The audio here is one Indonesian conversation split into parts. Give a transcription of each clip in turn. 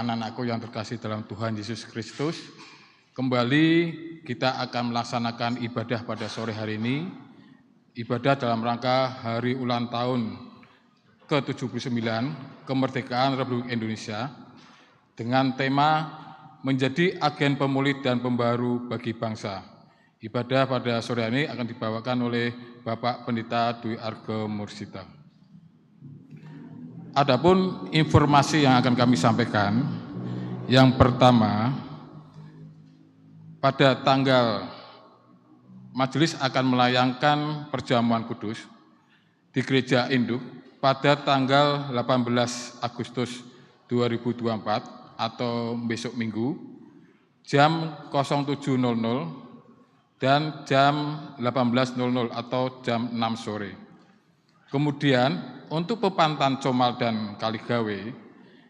anak-anakku yang terkasih dalam Tuhan Yesus Kristus. Kembali kita akan melaksanakan ibadah pada sore hari ini. Ibadah dalam rangka hari ulang tahun ke-79 kemerdekaan Republik Indonesia dengan tema menjadi agen pemulih dan pembaru bagi bangsa. Ibadah pada sore hari ini akan dibawakan oleh Bapak Pendeta Dwi Arga Mursita. Adapun informasi yang akan kami sampaikan, yang pertama, pada tanggal Majelis akan melayangkan perjamuan kudus di Gereja Induk pada tanggal 18 Agustus 2024 atau besok Minggu jam 07.00 dan jam 18.00 atau jam 6 sore. Kemudian untuk Pepantan Comal dan Kaligawe,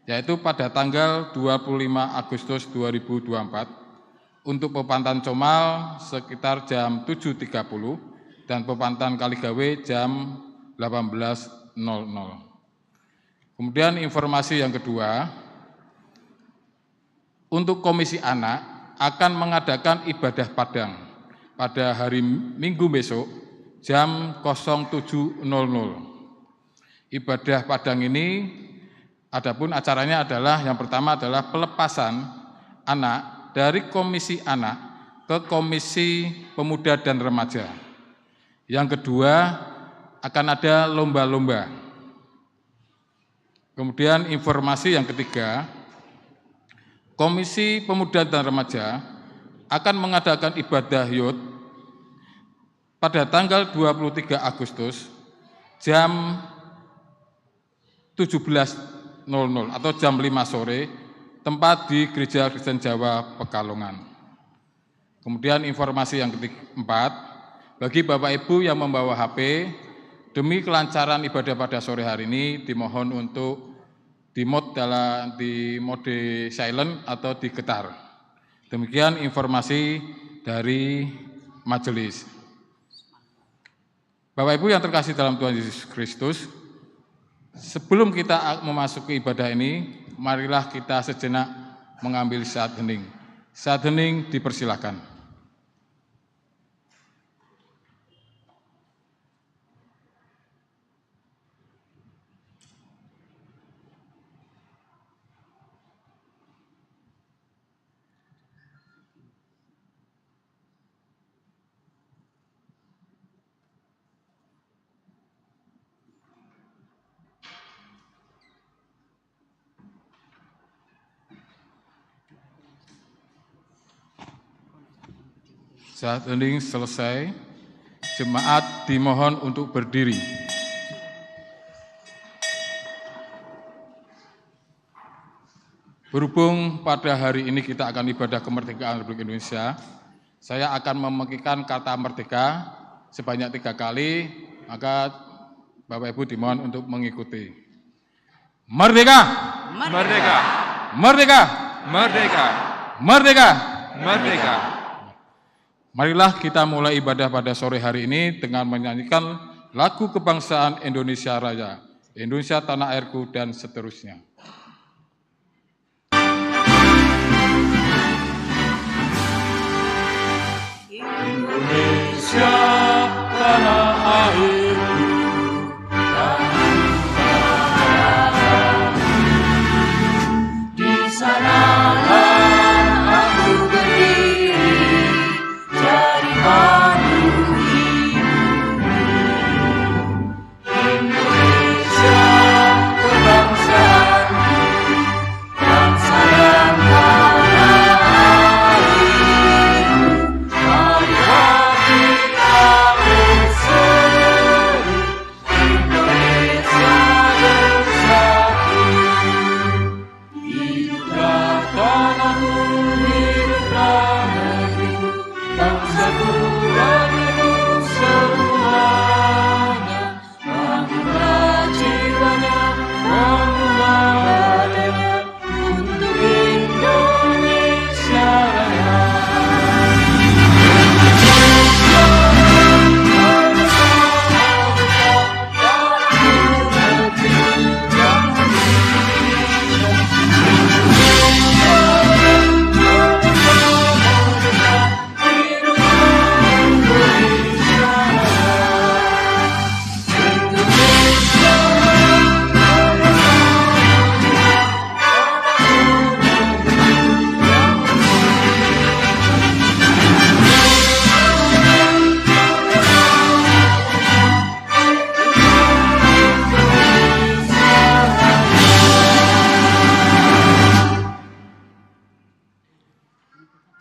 yaitu pada tanggal 25 Agustus 2024, untuk Pepantan Comal sekitar jam 7.30 dan Pepantan Kaligawe jam 18.00. Kemudian informasi yang kedua, untuk Komisi Anak akan mengadakan ibadah Padang pada hari Minggu besok jam 07.00. Ibadah Padang ini, adapun acaranya adalah yang pertama adalah pelepasan anak dari Komisi Anak ke Komisi Pemuda dan Remaja. Yang kedua akan ada lomba-lomba. Kemudian informasi yang ketiga, Komisi Pemuda dan Remaja akan mengadakan ibadah Yud pada tanggal 23 Agustus jam 17.00 atau jam 5 sore, tempat di Gereja Kristen Jawa Pekalongan. Kemudian informasi yang keempat, bagi Bapak Ibu yang membawa HP, demi kelancaran ibadah pada sore hari ini dimohon untuk di mode silent atau digetar. Demikian informasi dari majelis. Bapak Ibu yang terkasih dalam Tuhan Yesus Kristus, sebelum kita memasuki ibadah ini, marilah kita sejenak mengambil saat hening. Saat hening dipersilakan. Saat hening selesai, jemaat dimohon untuk berdiri. Berhubung pada hari ini kita akan ibadah kemerdekaan Republik Indonesia, saya akan memekikan kata merdeka sebanyak 3 kali, maka Bapak Ibu dimohon untuk mengikuti. Merdeka! Merdeka! Merdeka! Merdeka! Merdeka! Merdeka! Marilah kita mulai ibadah pada sore hari ini dengan menyanyikan lagu kebangsaan Indonesia Raya, Indonesia Tanah Airku, dan seterusnya. Indonesia tanah airku, di sanalah aku berdiri, jadi padu hidupmu. Indonesia kebangsaanku,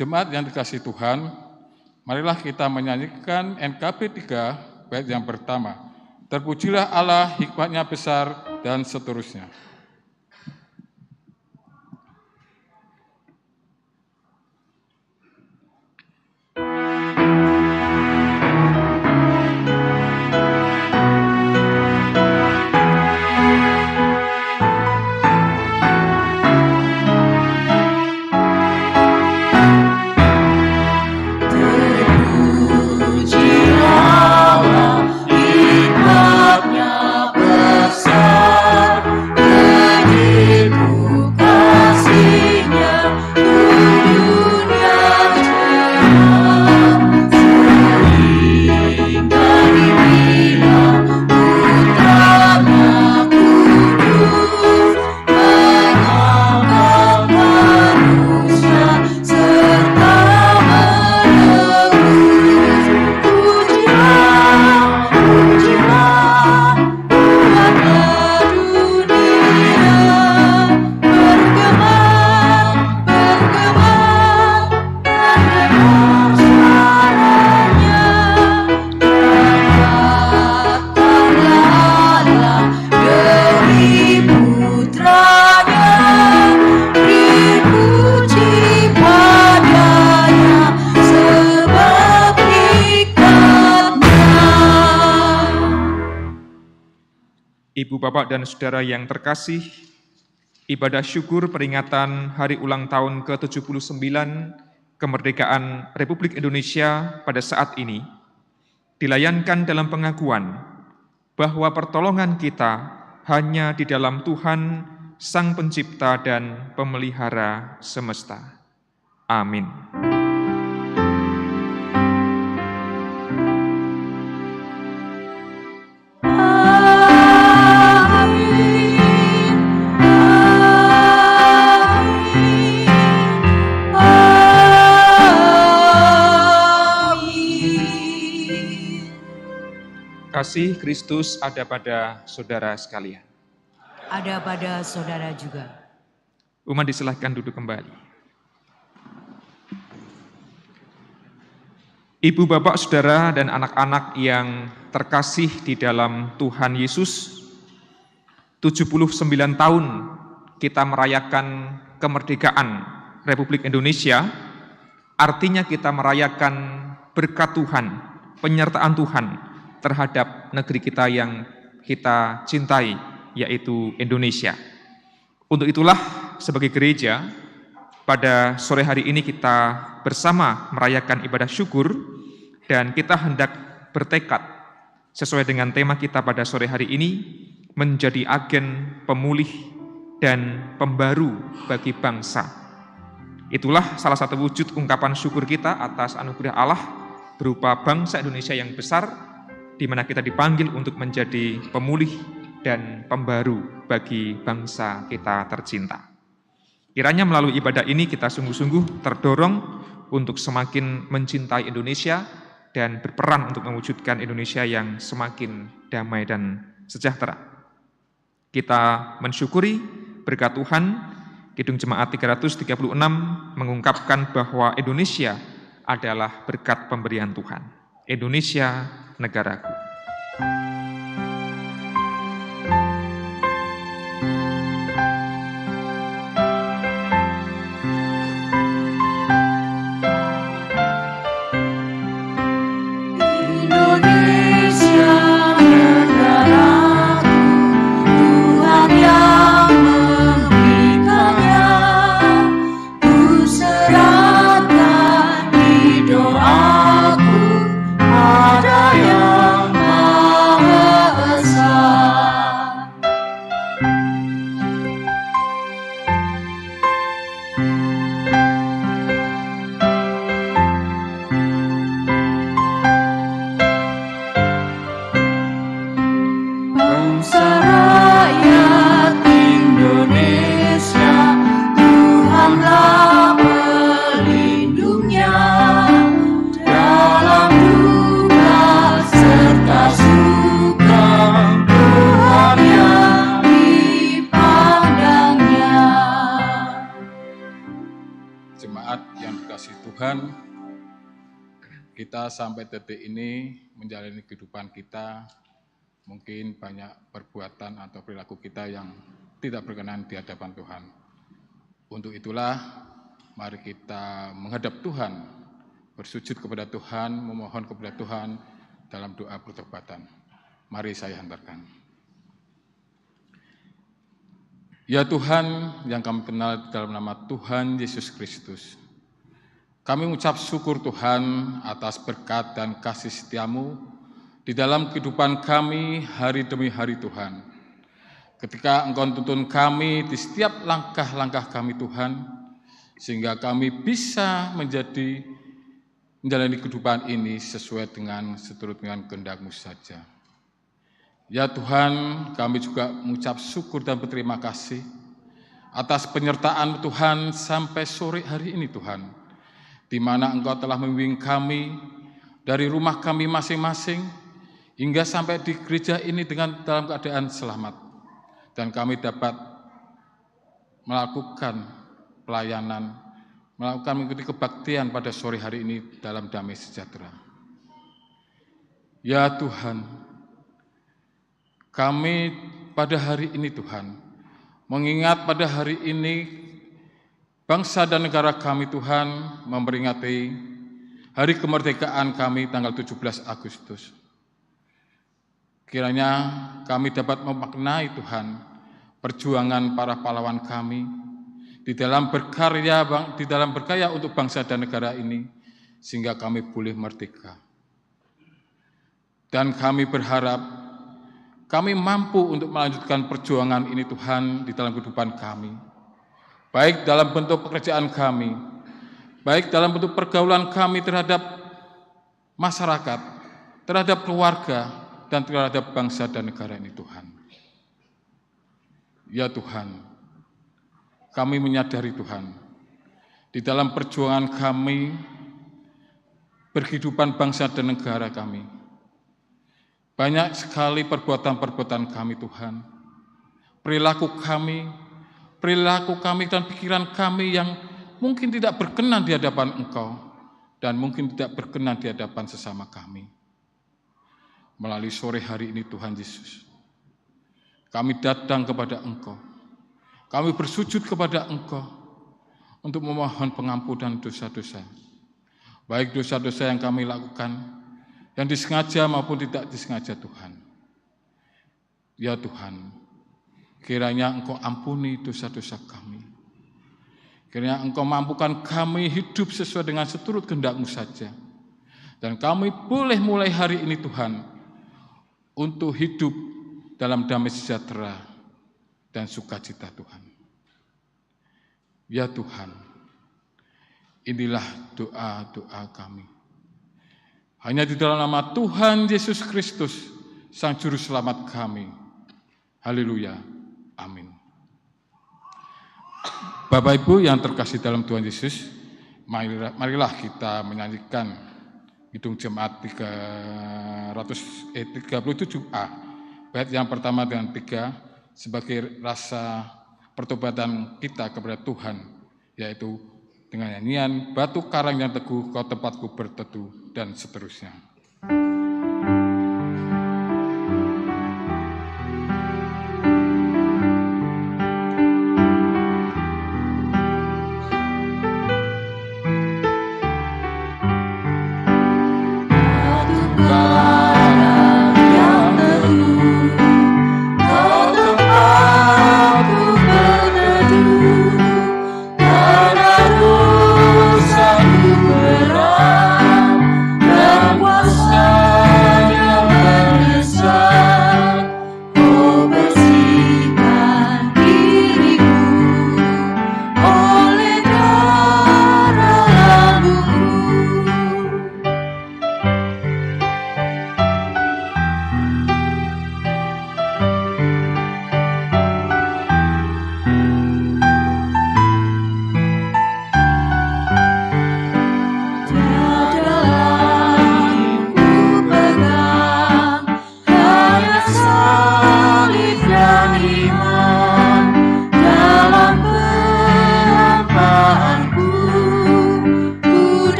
Jemaat yang dikasihi Tuhan, marilah kita menyanyikan NKB 3 bait yang pertama. Terpujilah Allah, hikmat-Nya besar, dan seterusnya. Ibu, Bapak, dan Saudara yang terkasih, ibadah syukur peringatan hari ulang tahun ke-79 kemerdekaan Republik Indonesia pada saat ini dilayankan dalam pengakuan bahwa pertolongan kita hanya di dalam Tuhan, Sang Pencipta dan Pemelihara semesta. Amin. Kasih Kristus ada pada saudara sekalian. Ada pada saudara juga. Umat disilahkan duduk kembali. Ibu, Bapak, Saudara, dan anak-anak yang terkasih di dalam Tuhan Yesus, 79 tahun kita merayakan kemerdekaan Republik Indonesia, artinya kita merayakan berkat Tuhan, penyertaan Tuhan terhadap negeri kita yang kita cintai, yaitu Indonesia. Untuk itulah sebagai gereja, pada sore hari ini kita bersama merayakan ibadah syukur dan kita hendak bertekad sesuai dengan tema kita pada sore hari ini menjadi agen pemulih dan pembaru bagi bangsa. Itulah salah satu wujud ungkapan syukur kita atas anugerah Allah berupa bangsa Indonesia yang besar, di mana kita dipanggil untuk menjadi pemulih dan pembaru bagi bangsa kita tercinta. Kiranya melalui ibadah ini kita sungguh-sungguh terdorong untuk semakin mencintai Indonesia dan berperan untuk mewujudkan Indonesia yang semakin damai dan sejahtera. Kita mensyukuri berkat Tuhan, Kidung Jemaat 336 mengungkapkan bahwa Indonesia adalah berkat pemberian Tuhan. Indonesia negaraku. Indonesia negaraku, Tuhan yang memberikannya, ku serahkan di doaku pada Yang Maha Tuhan, kita sampai detik ini menjalani kehidupan kita, mungkin banyak perbuatan atau perilaku kita yang tidak berkenan di hadapan Tuhan. Untuk itulah, mari kita menghadap Tuhan, bersujud kepada Tuhan, memohon kepada Tuhan dalam doa pertobatan. Mari saya hantarkan. Ya Tuhan yang kami kenal dalam nama Tuhan Yesus Kristus, kami mengucap syukur Tuhan atas berkat dan kasih setia-Mu di dalam kehidupan kami hari demi hari Tuhan. Ketika Engkau tuntun kami di setiap langkah-langkah kami Tuhan, sehingga kami bisa menjalani kehidupan ini sesuai dengan seturut dengan kehendak-Mu saja. Ya Tuhan, kami juga mengucap syukur dan berterima kasih atas penyertaan Tuhan sampai sore hari ini Tuhan, di mana Engkau telah membimbing kami dari rumah kami masing-masing hingga sampai di gereja ini dalam keadaan selamat. Dan kami dapat melakukan pelayanan, mengikuti kebaktian pada sore hari ini dalam damai sejahtera. Ya Tuhan, kami pada hari ini Tuhan, mengingat pada hari ini bangsa dan negara kami Tuhan memperingati hari kemerdekaan kami tanggal 17 Agustus. Kiranya kami dapat memaknai Tuhan perjuangan para pahlawan kami di dalam berkarya untuk bangsa dan negara ini, sehingga kami boleh merdeka. Dan kami berharap kami mampu untuk melanjutkan perjuangan ini Tuhan di dalam kehidupan kami, baik dalam bentuk pekerjaan kami, baik dalam bentuk pergaulan kami terhadap masyarakat, terhadap keluarga, dan terhadap bangsa dan negara ini Tuhan. Ya Tuhan, kami menyadari Tuhan, di dalam perjuangan kami, berkehidupan bangsa dan negara kami, banyak sekali perbuatan-perbuatan kami Tuhan, perilaku kami dan pikiran kami yang mungkin tidak berkenan di hadapan Engkau dan mungkin tidak berkenan di hadapan sesama kami. Melalui sore hari ini Tuhan Yesus, kami datang kepada Engkau, kami bersujud kepada Engkau untuk memohon pengampunan dosa-dosa, baik dosa-dosa yang kami lakukan, yang disengaja maupun tidak disengaja Tuhan. Ya Tuhan, kiranya Engkau ampuni dosa-dosa kami. Kiranya Engkau mampukan kami hidup sesuai dengan seturut kehendak-Mu saja. Dan kami boleh mulai hari ini Tuhan, untuk hidup dalam damai sejahtera dan sukacita Tuhan. Ya Tuhan, inilah doa-doa kami. Hanya di dalam nama Tuhan Yesus Kristus, Sang Juru Selamat kami. Haleluya. Amin. Bapak Ibu yang terkasih dalam Tuhan Yesus, marilah kita menyanyikan Kidung Jemaat 37A, bait yang pertama dan 3, sebagai rasa pertobatan kita kepada Tuhan, yaitu dengan nyanyian Batu Karang yang Teguh, Kau Tempatku Berteduh, dan seterusnya. Kuasa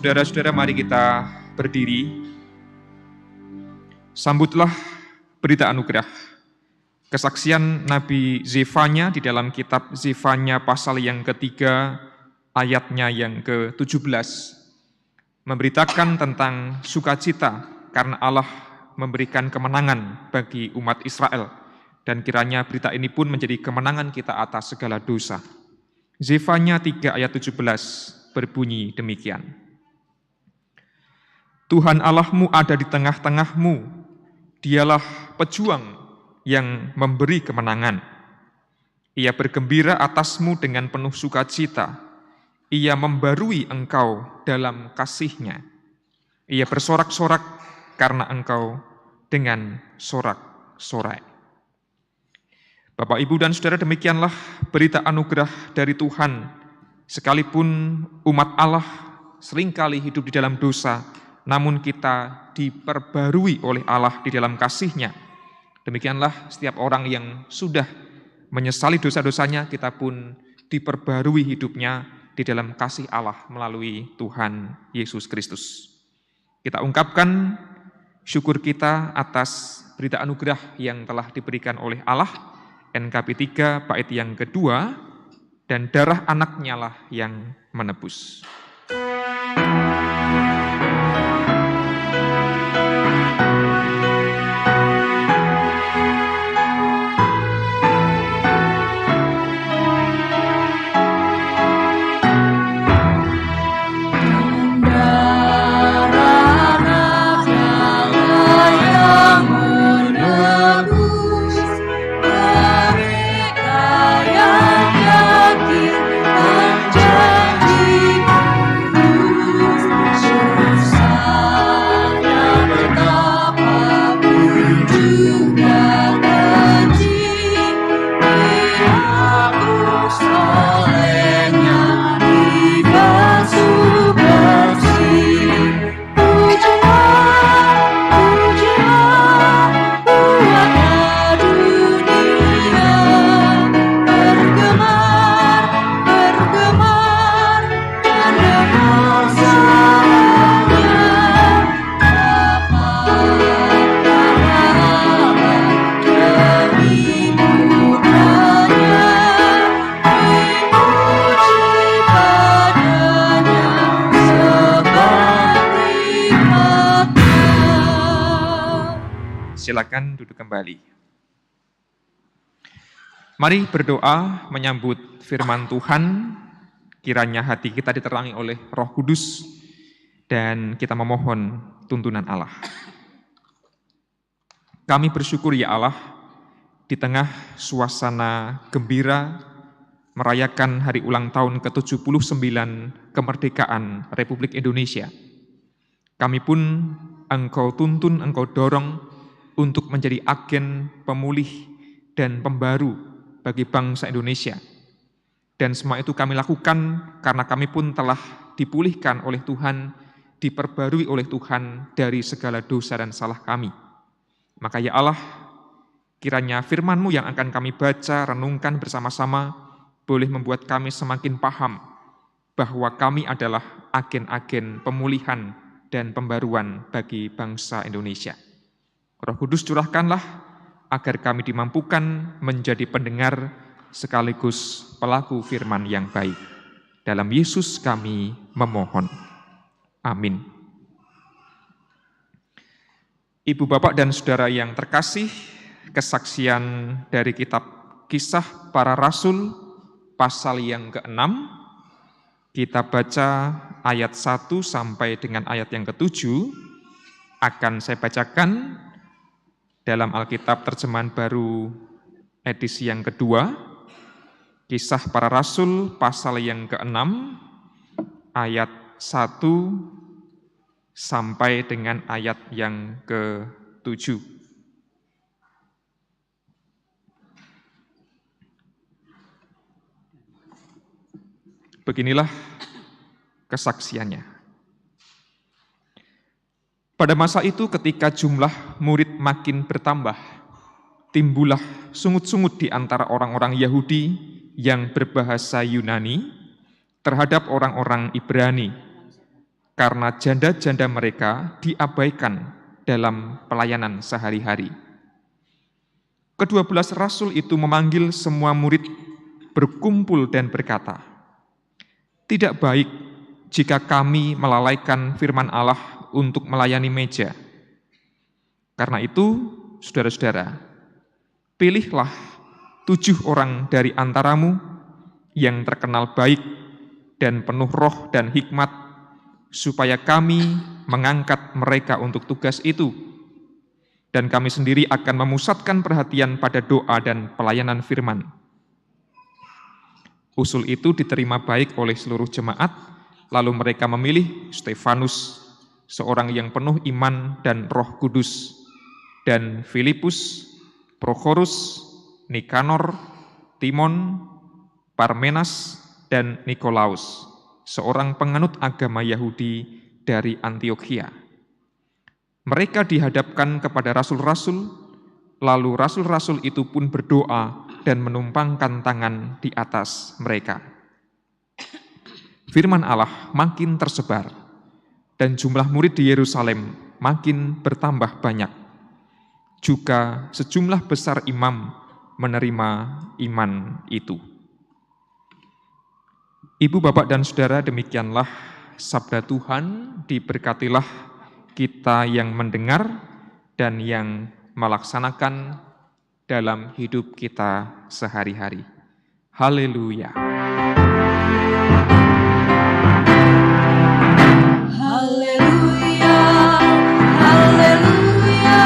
Saudara-saudara, mari kita berdiri. Sambutlah berita anugerah. Kesaksian Nabi Zefanya di dalam kitab Zefanya pasal yang ketiga, ayatnya yang ke-17. Memberitakan tentang sukacita karena Allah memberikan kemenangan bagi umat Israel. Dan kiranya berita ini pun menjadi kemenangan kita atas segala dosa. Zefanya 3 ayat 17 berbunyi demikian. Tuhan Allahmu ada di tengah-tengahmu, dialah pejuang yang memberi kemenangan. Ia bergembira atasmu dengan penuh sukacita, ia membarui engkau dalam kasih-Nya. Ia bersorak-sorak karena engkau dengan sorak-sorai. Bapak, Ibu, dan Saudara, demikianlah berita anugerah dari Tuhan. Sekalipun umat Allah seringkali hidup di dalam dosa, namun kita diperbarui oleh Allah di dalam kasih-Nya. Demikianlah setiap orang yang sudah menyesali dosa-dosanya, kita pun diperbarui hidupnya di dalam kasih Allah melalui Tuhan Yesus Kristus. Kita ungkapkan syukur kita atas berita anugerah yang telah diberikan oleh Allah, NKP 3 bait yang kedua, dan darah anaknya lah yang menebus. Silakan duduk kembali. Mari berdoa menyambut firman Tuhan, kiranya hati kita diterangi oleh Roh Kudus, dan kita memohon tuntunan Allah. Kami bersyukur ya Allah, di tengah suasana gembira, merayakan hari ulang tahun ke-79 kemerdekaan Republik Indonesia. Kami pun Engkau tuntun, Engkau dorong untuk menjadi agen pemulih dan pembaru bagi bangsa Indonesia. Dan semua itu kami lakukan karena kami pun telah dipulihkan oleh Tuhan, diperbarui oleh Tuhan dari segala dosa dan salah kami. Maka ya Allah, kiranya firman-Mu yang akan kami baca, renungkan bersama-sama, boleh membuat kami semakin paham bahwa kami adalah agen-agen pemulihan dan pembaruan bagi bangsa Indonesia. Roh Kudus, curahkanlah agar kami dimampukan menjadi pendengar sekaligus pelaku firman yang baik. Dalam Yesus kami memohon. Amin. Ibu, Bapak, dan Saudara yang terkasih, kesaksian dari kitab Kisah Para Rasul pasal yang ke-6, kita baca ayat 1 sampai dengan ayat yang ke-7, akan saya bacakan dalam Alkitab Terjemahan Baru edisi yang kedua, Kisah Para Rasul pasal yang ke-6, ayat 1 sampai dengan ayat yang ke-7. Beginilah kesaksiannya. Pada masa itu ketika jumlah murid makin bertambah, timbullah sungut-sungut di antara orang-orang Yahudi yang berbahasa Yunani terhadap orang-orang Ibrani. karena janda-janda mereka diabaikan dalam pelayanan sehari-hari. Ke-12 rasul itu memanggil semua murid berkumpul dan berkata, "Tidak baik jika kami melalaikan firman Allah untuk melayani meja. Karena itu, saudara-saudara, pilihlah 7 orang dari antaramu yang terkenal baik dan penuh roh dan hikmat, supaya kami mengangkat mereka untuk tugas itu. Dan kami sendiri akan memusatkan perhatian pada doa dan pelayanan firman." Usul itu diterima baik oleh seluruh jemaat, lalu mereka memilih Stefanus, seorang yang penuh iman dan Roh Kudus, dan Filipus, Prokhorus, Nikanor, Timon, Parmenas, dan Nikolaus, seorang penganut agama Yahudi dari Antiokhia. Mereka dihadapkan kepada rasul-rasul, lalu rasul-rasul itu pun berdoa dan menumpangkan tangan di atas mereka. Firman Allah makin tersebar, dan jumlah murid di Yerusalem makin bertambah banyak. Juga sejumlah besar imam menerima iman itu. Ibu, bapak, dan saudara, demikianlah sabda Tuhan. Diberkatilah kita yang mendengar dan yang melaksanakan dalam hidup kita sehari-hari. Haleluya. Haleluya, haleluya, haleluya.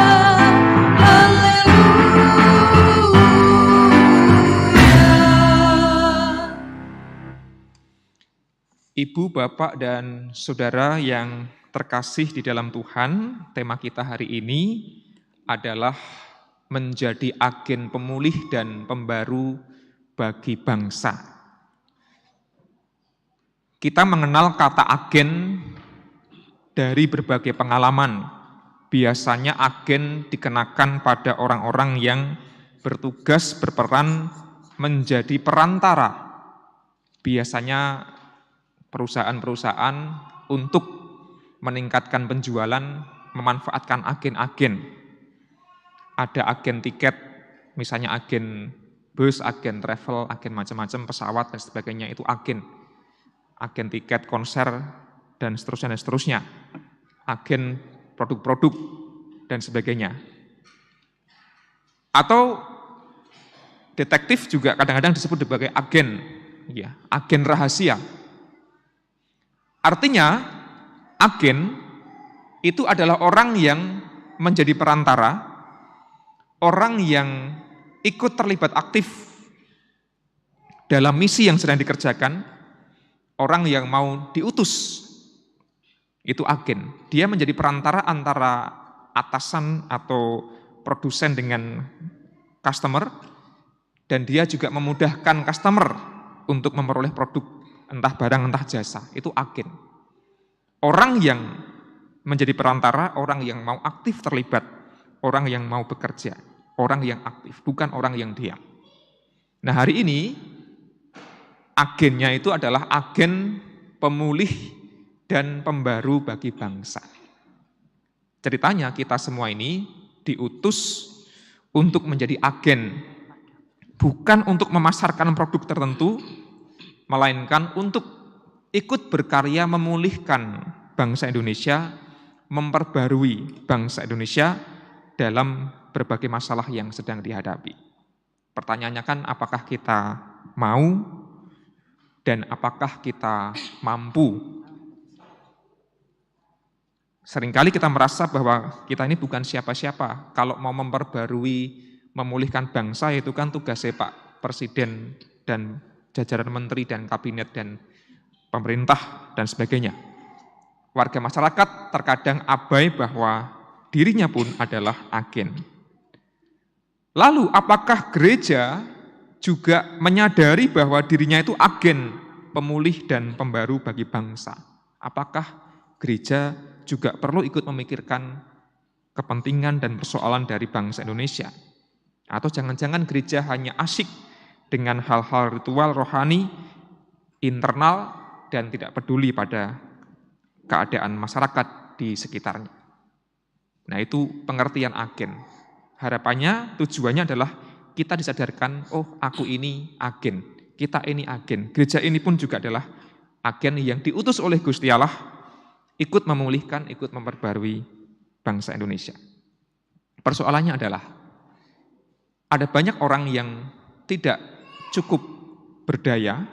Ibu, bapak, dan saudara yang terkasih di dalam Tuhan, tema kita hari ini adalah menjadi agen pemulih dan pembaru bagi bangsa. Kita mengenal kata agen dari berbagai pengalaman. Biasanya agen dikenakan pada orang-orang yang bertugas berperan menjadi perantara. Biasanya perusahaan-perusahaan untuk meningkatkan penjualan, memanfaatkan agen-agen. Ada agen tiket, misalnya agen bus, agen travel, agen macam-macam, pesawat, dan sebagainya, itu agen. Agen tiket, konser, dan seterusnya. Agen produk-produk, dan sebagainya. Atau detektif juga kadang-kadang disebut sebagai agen, ya, agen rahasia. Artinya, agen itu adalah orang yang menjadi perantara, orang yang ikut terlibat aktif dalam misi yang sedang dikerjakan, orang yang mau diutus, itu agen. Dia menjadi perantara antara atasan atau produsen dengan customer, dan dia juga memudahkan customer untuk memperoleh produk, entah barang, entah jasa, itu agen. Orang yang menjadi perantara, orang yang mau aktif terlibat, orang yang mau bekerja, orang yang aktif, bukan orang yang diam. Nah, hari ini agennya itu adalah agen pemulih dan pembaru bagi bangsa. Ceritanya kita semua ini diutus untuk menjadi agen, bukan untuk memasarkan produk tertentu, melainkan untuk ikut berkarya memulihkan bangsa Indonesia, memperbarui bangsa Indonesia dalam berbagai masalah yang sedang dihadapi. Pertanyaannya kan, apakah kita mau dan apakah kita mampu? Seringkali kita merasa bahwa kita ini bukan siapa-siapa. Kalau mau memperbarui, memulihkan bangsa, itu kan tugasnya Pak Presiden dan jajaran menteri dan kabinet dan pemerintah dan sebagainya. Warga masyarakat terkadang abai bahwa dirinya pun adalah agen. Lalu apakah gereja juga menyadari bahwa dirinya itu agen pemulih dan pembaru bagi bangsa? Apakah gereja juga perlu ikut memikirkan kepentingan dan persoalan dari bangsa Indonesia? Atau jangan-jangan gereja hanya asyik dengan hal-hal ritual rohani, internal, dan tidak peduli pada keadaan masyarakat di sekitarnya. Nah, itu pengertian agen. Harapannya, tujuannya adalah kita disadarkan, oh aku ini agen, kita ini agen. Gereja ini pun juga adalah agen yang diutus oleh Gusti Allah, ikut memulihkan, ikut memperbarui bangsa Indonesia. Persoalannya adalah, ada banyak orang yang tidak cukup berdaya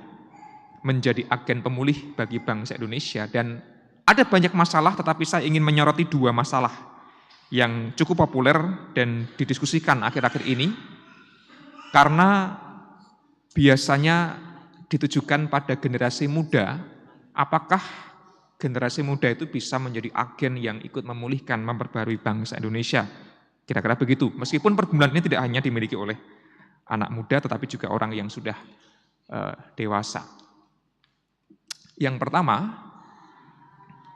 menjadi agen pemulih bagi bangsa Indonesia, dan ada banyak masalah, tetapi saya ingin menyoroti dua masalah yang cukup populer dan didiskusikan akhir-akhir ini, karena biasanya ditujukan pada generasi muda. Apakah generasi muda itu bisa menjadi agen yang ikut memulihkan, memperbarui bangsa Indonesia? Kira-kira begitu. Meskipun pergumulan ini tidak hanya dimiliki oleh anak muda, tetapi juga orang yang sudah dewasa. Yang pertama,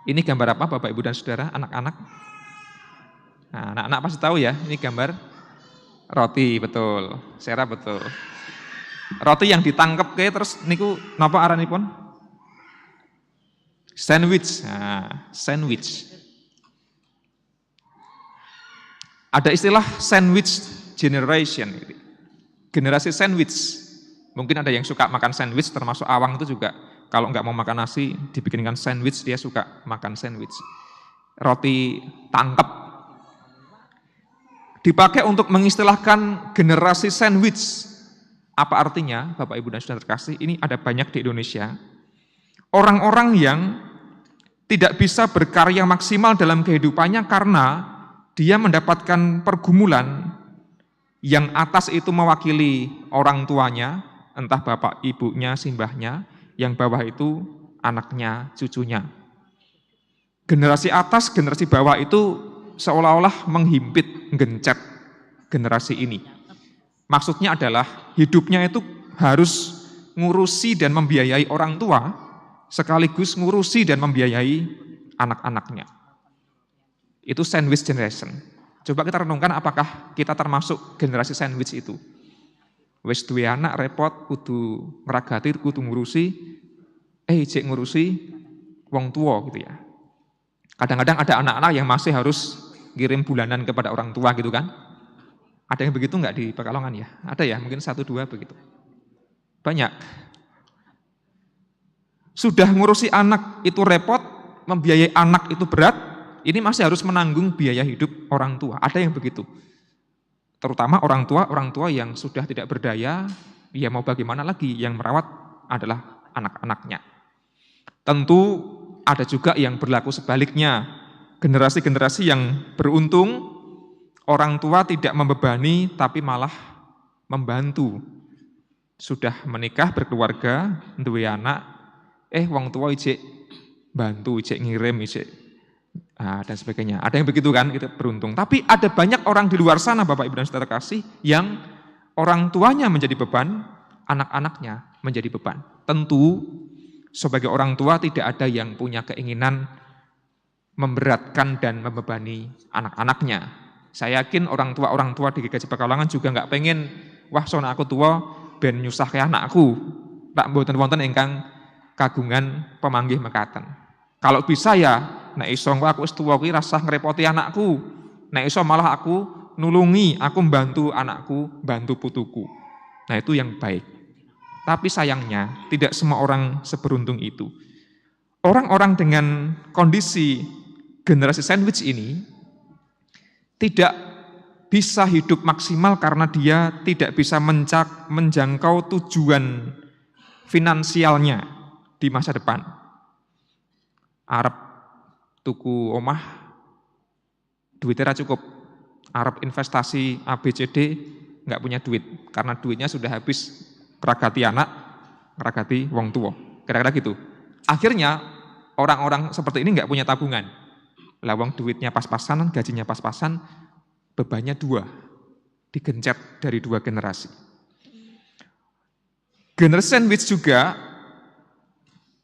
ini gambar apa Bapak Ibu dan Saudara, anak-anak? Nah, anak-anak pasti tahu ya, ini gambar roti, betul. Sera, betul. Roti yang ditangkep ke terus niku napa aranipun? Sandwich. Nah, sandwich. Ada istilah sandwich generation. Generasi sandwich. Mungkin ada yang suka makan sandwich, termasuk Awang itu juga. Kalau nggak mau makan nasi, dibikinkan sandwich, dia suka makan sandwich. Roti tangkep. Dipakai untuk mengistilahkan generasi sandwich. Apa artinya, Bapak Ibu dan Saudara terkasih, ini ada banyak di Indonesia. Orang-orang yang tidak bisa berkarya maksimal dalam kehidupannya karena dia mendapatkan pergumulan yang atas itu mewakili orang tuanya, entah bapak ibunya, simbahnya, yang bawah itu anaknya, cucunya. Generasi atas, generasi bawah itu seolah-olah menghimpit, gencet generasi ini. Maksudnya adalah hidupnya itu harus ngurusi dan membiayai orang tua, sekaligus ngurusi dan membiayai anak-anaknya. Itu sandwich generation. Coba kita renungkan apakah kita termasuk generasi sandwich itu. Wis duwe anak repot, kudu ngragati, kudu ngurusi, cek ngurusi wong tua gitu ya. Kadang-kadang ada anak-anak yang masih harus kirim bulanan kepada orang tua gitu kan. Ada yang begitu enggak di Pekalongan ya? Ada ya, mungkin 1-2 begitu. Banyak. Sudah ngurusi anak itu repot, membiayai anak itu berat, ini masih harus menanggung biaya hidup orang tua. Ada yang begitu. Terutama orang tua yang sudah tidak berdaya, ya mau bagaimana lagi, yang merawat adalah anak-anaknya. Tentu ada juga yang berlaku sebaliknya, generasi-generasi yang beruntung, orang tua tidak membebani tapi malah membantu. Sudah menikah, berkeluarga, duwe anak, wong tua ijek bantu, ijek ngirim, ijek dan sebagainya. Ada yang begitu kan, itu beruntung. Tapi ada banyak orang di luar sana, Bapak Ibu dan Saudara kasih, yang orang tuanya menjadi beban, anak-anaknya menjadi beban. Tentu sebagai orang tua tidak ada yang punya keinginan memberatkan dan membebani anak-anaknya. Saya yakin orang tua di GKJ Pekalongan juga nggak pengen, wah sono aku tua ben nyusahke anakku. Tak mboten wonten ingkang kagungan pemanggih mekaten. Kalau bisa ya, nek iso aku wis tuwa kuwi rasah ngrepoti anakku. Nek iso malah aku nulungi, aku membantu anakku, bantu putuku. Nah, itu yang baik. Tapi sayangnya tidak semua orang seberuntung itu. Orang-orang dengan kondisi generasi sandwich ini tidak bisa hidup maksimal karena dia tidak bisa menjangkau tujuan finansialnya di masa depan. Arep tuku omah, duitnya cukup. Arep investasi ABCD, nggak punya duit karena duitnya sudah habis ngeragati anak, ngeragati wong tua. Kira-kira gitu. Akhirnya orang-orang seperti ini nggak punya tabungan. Lah wong duitnya pas-pasan, gajinya pas-pasan, bebannya 2, digencet dari 2 generasi. Generasi sandwich juga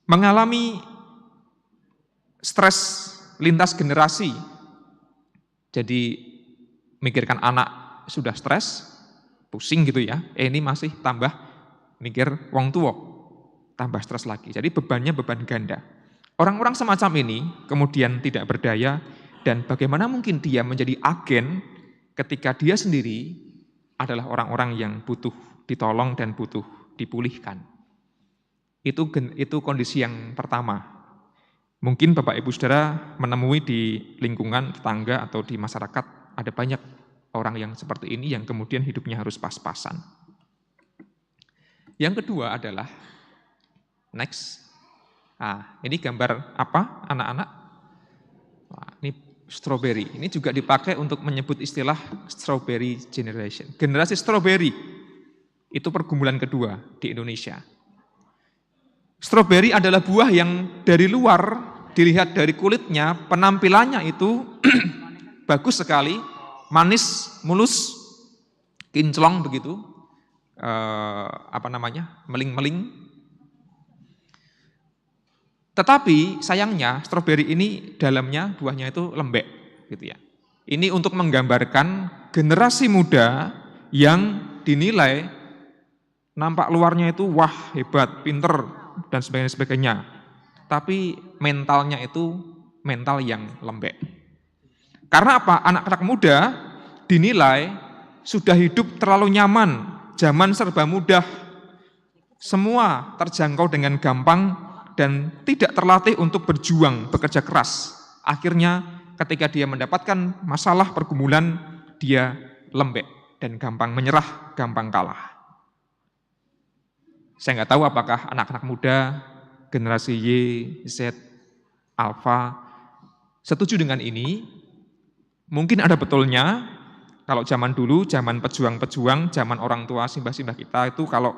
mengalami stres lintas generasi. Jadi mikirkan anak sudah stres, pusing gitu ya. Ini masih tambah mikir wong tua, tambah stres lagi. Jadi bebannya beban ganda. Orang-orang semacam ini kemudian tidak berdaya, dan bagaimana mungkin dia menjadi agen ketika dia sendiri adalah orang-orang yang butuh ditolong dan butuh dipulihkan. Itu kondisi yang pertama. Mungkin Bapak Ibu Saudara menemui di lingkungan tetangga atau di masyarakat ada banyak orang yang seperti ini yang kemudian hidupnya harus pas-pasan. Yang kedua adalah next. Ini gambar apa, anak-anak? Ini strawberry. Ini juga dipakai untuk menyebut istilah strawberry generation. Generasi strawberry itu pergumulan kedua di Indonesia. Strawberry adalah buah yang dari luar dilihat dari kulitnya, penampilannya itu bagus sekali, manis, mulus, kinclong begitu, meling-meling. Tetapi sayangnya stroberi ini dalamnya buahnya itu lembek, gitu ya. Ini untuk menggambarkan generasi muda yang dinilai nampak luarnya itu wah hebat, pinter dan sebagainya. Tapi mentalnya itu mental yang lembek. Karena apa? Anak-anak muda dinilai sudah hidup terlalu nyaman, zaman serba mudah, semua terjangkau dengan gampang dan tidak terlatih untuk berjuang, bekerja keras. Akhirnya ketika dia mendapatkan masalah pergumulan, dia lembek dan gampang menyerah, gampang kalah. Saya nggak tahu apakah anak-anak muda, generasi Y, Z, Alpha, setuju dengan ini. Mungkin ada betulnya, kalau zaman dulu, zaman pejuang-pejuang, zaman orang tua simbah-simbah kita itu kalau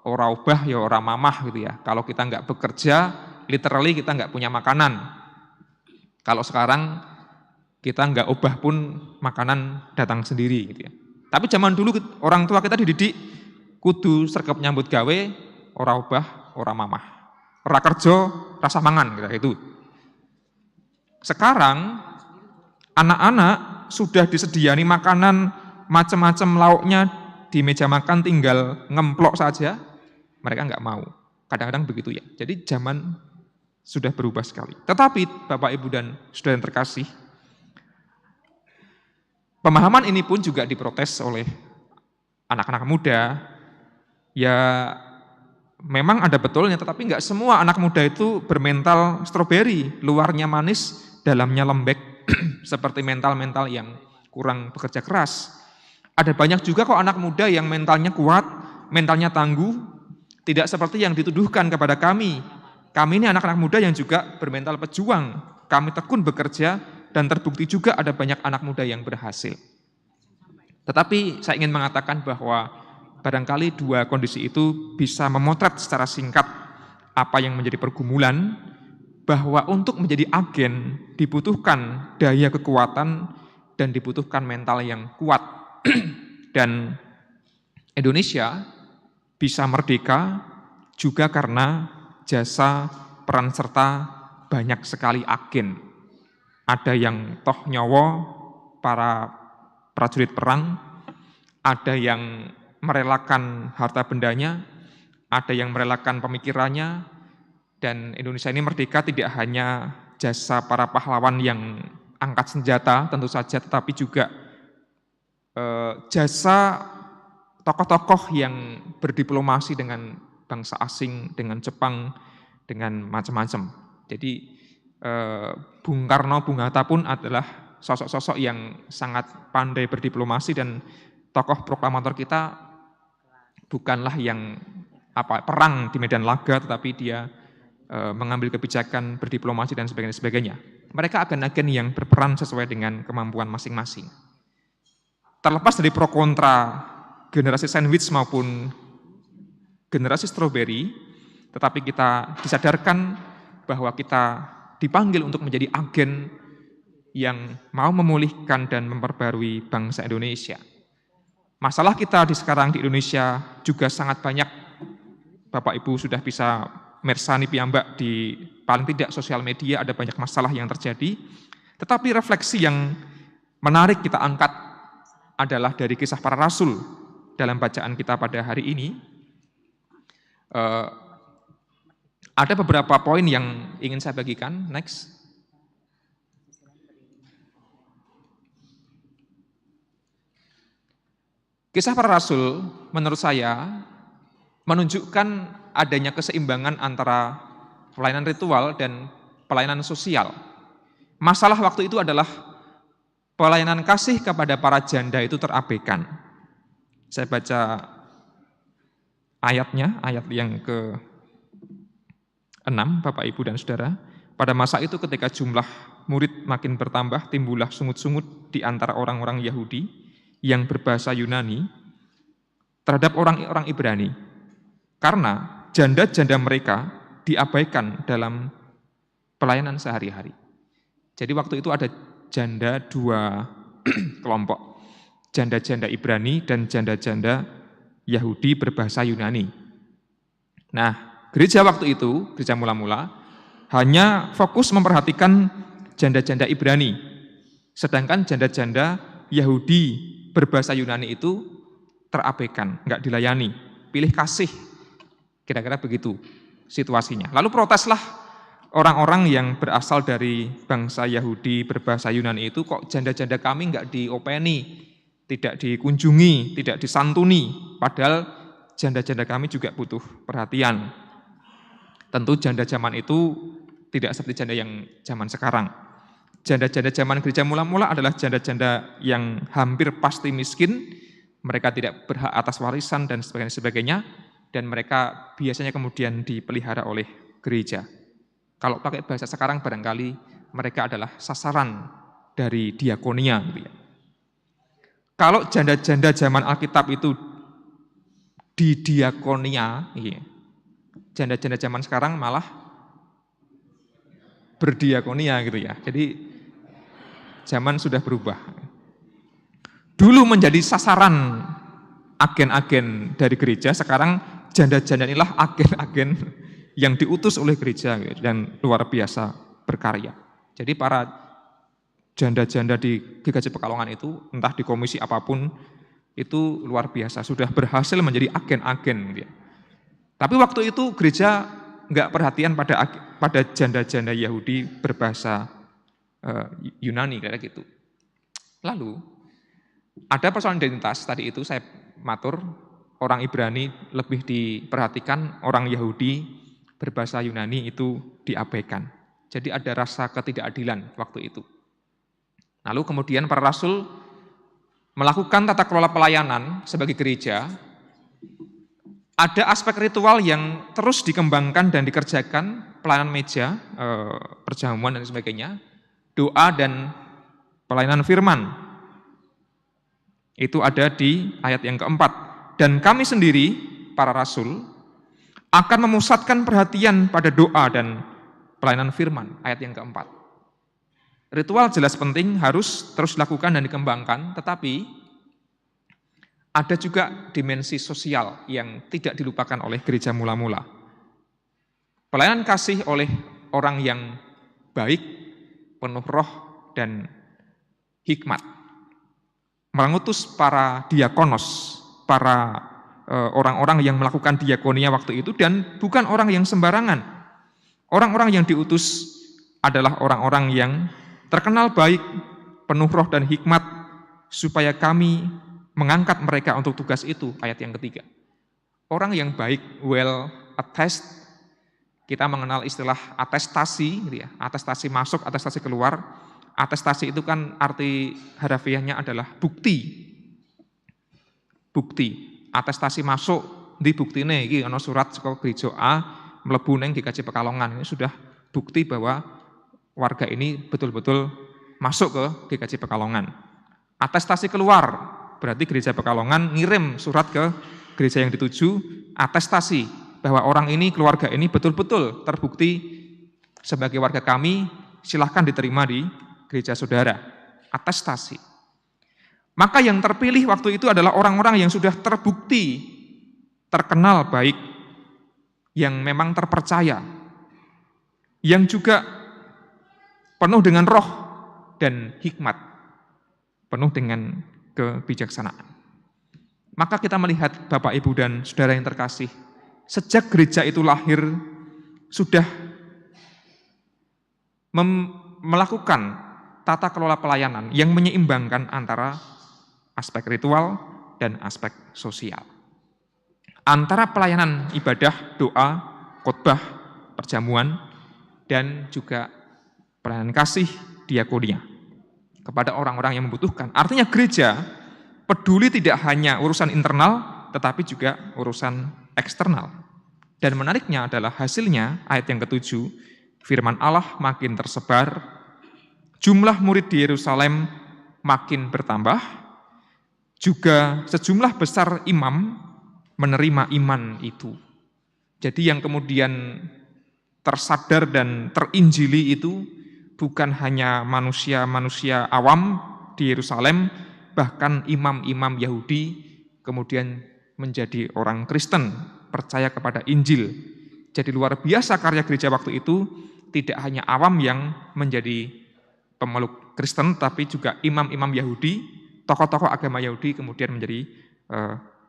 ora ubah ya ora mamah gitu ya. Kalau kita nggak bekerja, literally kita nggak punya makanan. Kalau sekarang kita nggak ubah pun makanan datang sendiri gitu ya. Tapi zaman dulu orang tua kita dididik kudu sregep nyambut gawe, ora ubah, ora mamah. Ora kerja, rasa mangan gitu. Sekarang anak-anak sudah disediani makanan macam-macam lauknya di meja makan tinggal ngemplok saja. Mereka nggak mau. Kadang-kadang begitu ya. Jadi zaman sudah berubah sekali. Tetapi Bapak Ibu dan Saudara yang terkasih, pemahaman ini pun juga diprotes oleh anak-anak muda. Ya memang ada betulnya, tetapi nggak semua anak muda itu bermental stroberi, luarnya manis, dalamnya lembek, seperti mental-mental yang kurang bekerja keras. Ada banyak juga kok anak muda yang mentalnya kuat, mentalnya tangguh, tidak seperti yang dituduhkan kepada kami. Kami ini anak-anak muda yang juga bermental pejuang. Kami tekun bekerja dan terbukti juga ada banyak anak muda yang berhasil. Tetapi saya ingin mengatakan bahwa barangkali dua kondisi itu bisa memotret secara singkat apa yang menjadi pergumulan, bahwa untuk menjadi agen dibutuhkan daya kekuatan dan dibutuhkan mental yang kuat. Dan Indonesia bisa merdeka juga karena jasa peran serta banyak sekali agen. Ada yang toh nyawa para prajurit perang, ada yang merelakan harta bendanya, ada yang merelakan pemikirannya, dan Indonesia ini merdeka tidak hanya jasa para pahlawan yang angkat senjata tentu saja, tetapi juga jasa tokoh-tokoh yang berdiplomasi dengan bangsa asing, dengan Jepang, dengan macam-macam. Jadi Bung Karno, Bung Hatta pun adalah sosok-sosok yang sangat pandai berdiplomasi, dan tokoh proklamator kita bukanlah yang perang di medan laga, tetapi dia mengambil kebijakan berdiplomasi dan sebagainya. Mereka agen-agen yang berperan sesuai dengan kemampuan masing-masing. Terlepas dari pro kontra generasi sandwich maupun generasi strawberry, tetapi kita disadarkan bahwa kita dipanggil untuk menjadi agen yang mau memulihkan dan memperbarui bangsa Indonesia. Masalah kita sekarang di Indonesia juga sangat banyak. Bapak Ibu sudah bisa mersani piyambak di paling tidak sosial media, ada banyak masalah yang terjadi. Tetapi refleksi yang menarik kita angkat adalah dari kisah para rasul. Dalam bacaan kita pada hari ini, Ada beberapa poin yang ingin saya bagikan. Next. Kisah para Rasul menurut saya menunjukkan adanya keseimbangan antara pelayanan ritual dan pelayanan sosial. Masalah waktu itu adalah pelayanan kasih kepada para janda itu terabaikan. Saya baca ayatnya, ayat yang ke-6, Bapak, Ibu, dan Saudara. Pada masa itu ketika jumlah murid makin bertambah, timbullah sungut-sungut di antara orang-orang Yahudi yang berbahasa Yunani terhadap orang-orang Ibrani. Karena janda-janda mereka diabaikan dalam pelayanan sehari-hari. Jadi waktu itu ada janda dua kelompok. Janda-janda Ibrani dan janda-janda Yahudi berbahasa Yunani. Nah, gereja waktu itu, gereja mula-mula, hanya fokus memperhatikan janda-janda Ibrani. Sedangkan janda-janda Yahudi berbahasa Yunani itu terabaikan, enggak dilayani. Pilih kasih, kira-kira begitu situasinya. Lalu proteslah orang-orang yang berasal dari bangsa Yahudi berbahasa Yunani itu, kok janda-janda kami enggak diopeni, tidak dikunjungi, tidak disantuni, padahal janda-janda kami juga butuh perhatian. Tentu janda zaman itu tidak seperti janda yang zaman sekarang. Janda-janda zaman gereja mula-mula adalah janda-janda yang hampir pasti miskin, mereka tidak berhak atas warisan dan sebagainya, dan mereka biasanya kemudian dipelihara oleh gereja. Kalau pakai bahasa sekarang barangkali mereka adalah sasaran dari diakonia, gitu ya. Kalau janda-janda zaman Alkitab itu di diakonia, janda-janda zaman sekarang malah berdiakonia gitu ya. Jadi zaman sudah berubah. Dulu menjadi sasaran agen-agen dari gereja, sekarang janda-janda inilah agen-agen yang diutus oleh gereja dan luar biasa berkarya. Jadi para janda-janda di GKJ Pekalongan itu, entah di komisi apapun, itu luar biasa, sudah berhasil menjadi agen-agen. Tapi waktu itu gereja enggak perhatian pada janda-janda Yahudi berbahasa Yunani, kayak gitu. Lalu, ada persoalan identitas, tadi itu saya matur, orang Ibrani lebih diperhatikan, orang Yahudi berbahasa Yunani itu diabaikan. Jadi ada rasa ketidakadilan waktu itu. Lalu kemudian para rasul melakukan tata kelola pelayanan sebagai gereja. Ada aspek ritual yang terus dikembangkan dan dikerjakan, pelayanan meja, perjamuan dan sebagainya, doa dan pelayanan firman. Itu ada di ayat yang keempat. Dan kami sendiri, para rasul, akan memusatkan perhatian pada doa dan pelayanan firman, ayat yang keempat. Ritual jelas penting, harus terus dilakukan dan dikembangkan, tetapi ada juga dimensi sosial yang tidak dilupakan oleh gereja mula-mula. Pelayanan kasih oleh orang yang baik, penuh roh dan hikmat. Mengutus para diakonos, para orang-orang yang melakukan diakonia waktu itu, dan bukan orang yang sembarangan. Orang-orang yang diutus adalah orang-orang yang terkenal baik, penuh roh dan hikmat, supaya kami mengangkat mereka untuk tugas itu, ayat yang ketiga. Orang yang baik, well attest, kita mengenal istilah atestasi, gitu ya. Atestasi masuk, atestasi keluar. Atestasi itu kan arti harafiahnya adalah bukti. Bukti. Atestasi masuk, di buktine iki ana surat saka gereja A mlebu ning GKJ Pekalongan. Ini sudah bukti bahwa warga ini betul-betul masuk ke GKJ Pekalongan. Atestasi keluar, berarti gereja Pekalongan ngirim surat ke gereja yang dituju, atestasi bahwa orang ini, keluarga ini betul-betul terbukti sebagai warga kami, silahkan diterima di gereja saudara. Atestasi. Maka yang terpilih waktu itu adalah orang-orang yang sudah terbukti, terkenal baik, yang memang terpercaya, yang juga penuh dengan roh dan hikmat, penuh dengan kebijaksanaan. Maka kita melihat Bapak, Ibu, dan Saudara yang terkasih, sejak gereja itu lahir, sudah melakukan tata kelola pelayanan yang menyeimbangkan antara aspek ritual dan aspek sosial. Antara pelayanan ibadah, doa, khotbah, perjamuan, dan juga pelayanan kasih diakonia kepada orang-orang yang membutuhkan. Artinya gereja peduli tidak hanya urusan internal, tetapi juga urusan eksternal. Dan menariknya adalah hasilnya ayat yang ke-7, firman Allah makin tersebar, jumlah murid di Yerusalem makin bertambah, juga sejumlah besar imam menerima iman itu. Jadi yang kemudian tersadar dan terinjili itu bukan hanya manusia-manusia awam di Yerusalem, bahkan imam-imam Yahudi kemudian menjadi orang Kristen, percaya kepada Injil. Jadi luar biasa karya gereja waktu itu, tidak hanya awam yang menjadi pemeluk Kristen, tapi juga imam-imam Yahudi, tokoh-tokoh agama Yahudi kemudian menjadi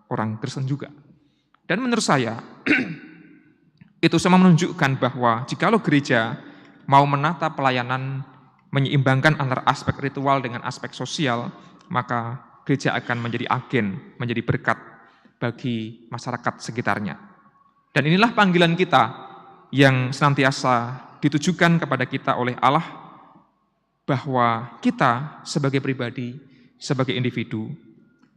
orang Kristen juga. Dan menurut saya, itu semua menunjukkan bahwa jikalau gereja mau menata pelayanan, menyeimbangkan antara aspek ritual dengan aspek sosial, maka gereja akan menjadi agen, menjadi berkat bagi masyarakat sekitarnya. Dan inilah panggilan kita yang senantiasa ditujukan kepada kita oleh Allah, bahwa kita sebagai pribadi, sebagai individu,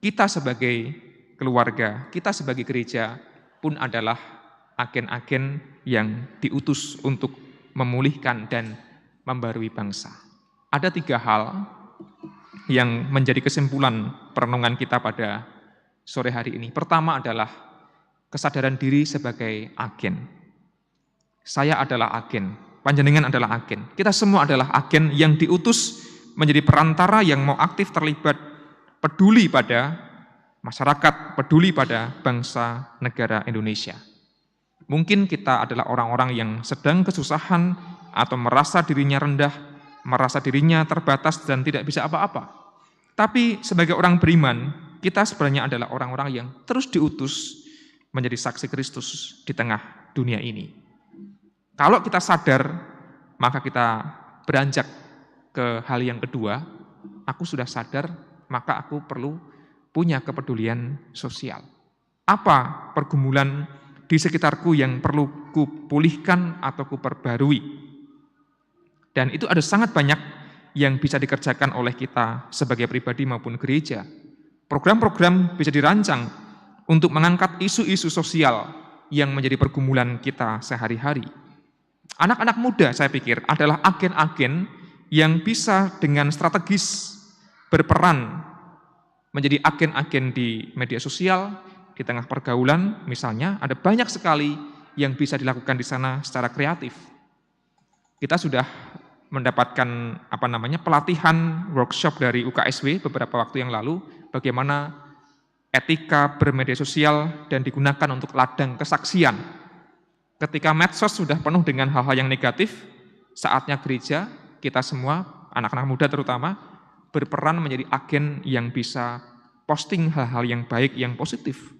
kita sebagai keluarga, kita sebagai gereja pun adalah agen-agen yang diutus untuk memulihkan dan membarui bangsa. Ada 3 hal yang menjadi kesimpulan perenungan kita pada sore hari ini. Pertama adalah kesadaran diri sebagai agen. Saya adalah agen, panjenengan adalah agen. Kita semua adalah agen yang diutus menjadi perantara yang mau aktif terlibat, peduli pada masyarakat, peduli pada bangsa negara Indonesia. Mungkin kita adalah orang-orang yang sedang kesusahan atau merasa dirinya rendah, merasa dirinya terbatas dan tidak bisa apa-apa. Tapi sebagai orang beriman, kita sebenarnya adalah orang-orang yang terus diutus menjadi saksi Kristus di tengah dunia ini. Kalau kita sadar, maka kita beranjak ke hal yang kedua. Aku sudah sadar, maka aku perlu punya kepedulian sosial. Apa pergumulan di sekitarku yang perlu kupulihkan atau kuperbarui? Dan itu ada sangat banyak yang bisa dikerjakan oleh kita sebagai pribadi maupun gereja. Program-program bisa dirancang untuk mengangkat isu-isu sosial yang menjadi pergumulan kita sehari-hari. Anak-anak muda saya pikir adalah agen-agen yang bisa dengan strategis berperan menjadi agen-agen di media sosial, di tengah pergaulan misalnya, ada banyak sekali yang bisa dilakukan di sana secara kreatif. Kita sudah mendapatkan pelatihan workshop dari UKSW beberapa waktu yang lalu, bagaimana etika bermedia sosial dan digunakan untuk ladang kesaksian. Ketika medsos sudah penuh dengan hal-hal yang negatif, saatnya gereja, kita semua, anak-anak muda terutama, berperan menjadi agen yang bisa posting hal-hal yang baik, yang positif.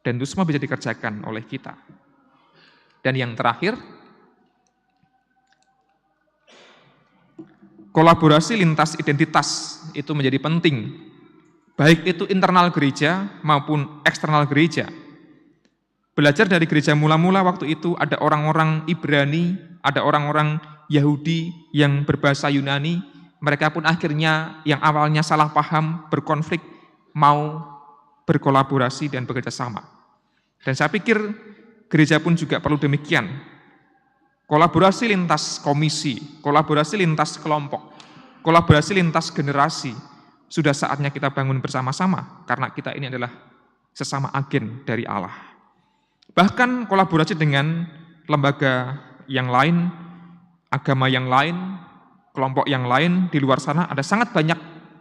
Dan itu semua bisa dikerjakan oleh kita. Dan yang terakhir, kolaborasi lintas identitas itu menjadi penting, baik itu internal gereja maupun eksternal gereja. Belajar dari gereja mula-mula waktu itu ada orang-orang Ibrani, ada orang-orang Yahudi yang berbahasa Yunani, mereka pun akhirnya yang awalnya salah paham, berkonflik, mau berkolaborasi dan bekerja sama. Dan saya pikir gereja pun juga perlu demikian. Kolaborasi lintas komisi, kolaborasi lintas kelompok, kolaborasi lintas generasi, sudah saatnya kita bangun bersama-sama, karena kita ini adalah sesama agen dari Allah. Bahkan kolaborasi dengan lembaga yang lain, agama yang lain, kelompok yang lain di luar sana, ada sangat banyak